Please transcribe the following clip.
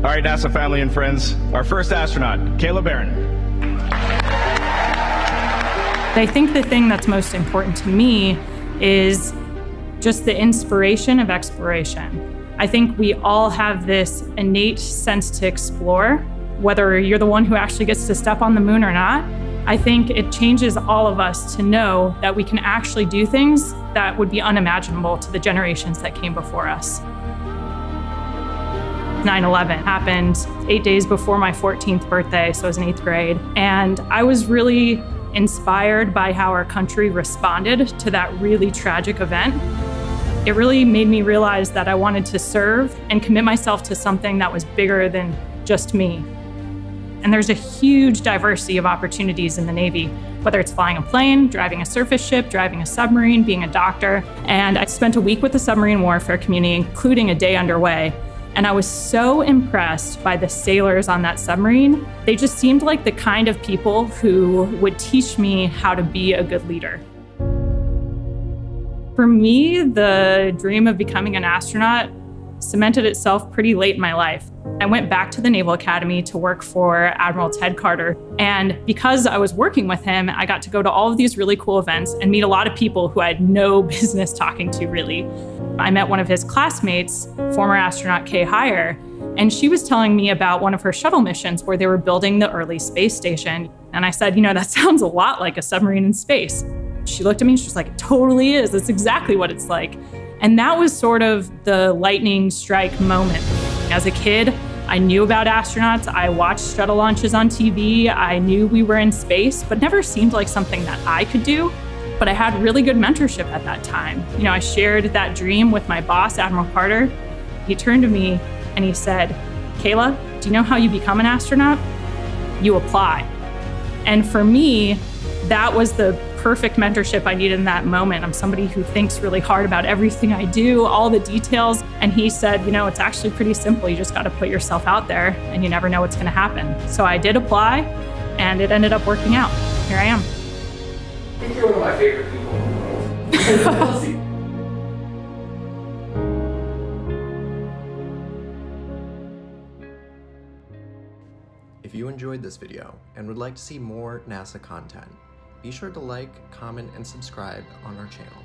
All right, NASA family and friends, our first astronaut, Kayla Barron. I think the thing that's most important to me is just the inspiration of exploration. I think we all have this innate sense to explore, whether you're the one who actually gets to step on the moon or not. I think it changes all of us to know that we can actually do things that would be unimaginable to the generations that came before us. 9/11 happened 8 days before my 14th birthday, so I was in 8th grade. And I was really inspired by how our country responded to that really tragic event. It really made me realize that I wanted to serve and commit myself to something that was bigger than just me. And there's a huge diversity of opportunities in the Navy, whether it's flying a plane, driving a surface ship, driving a submarine, being a doctor. And I spent a week with the submarine warfare community, including a day underway. And I was so impressed by the sailors on that submarine. They just seemed like the kind of people who would teach me how to be a good leader. For me, the dream of becoming an astronaut cemented itself pretty late in my life. I went back to the Naval Academy to work for Admiral Ted Carter. And because I was working with him, I got to go to all of these really cool events and meet a lot of people who I had no business talking to, really. I met one of his classmates, former astronaut Kay Hire, and she was telling me about one of her shuttle missions where they were building the early space station. And I said, that sounds a lot like a submarine in space. She looked at me and she was like, it totally is. That's exactly what it's like. And that was sort of the lightning strike moment. As a kid, I knew about astronauts. I watched shuttle launches on TV. I knew we were in space, but never seemed like something that I could do. But I had really good mentorship at that time. I shared that dream with my boss, Admiral Carter. He turned to me and he said, Kayla, do you know how you become an astronaut? You apply. And for me, that was the perfect mentorship I needed in that moment. I'm somebody who thinks really hard about everything I do, all the details. And he said, it's actually pretty simple. You just got to put yourself out there and you never know what's going to happen. So I did apply and it ended up working out. Here I am. I think you're one of my favorite people. If you enjoyed this video and would like to see more NASA content, be sure to like, comment, and subscribe on our channel.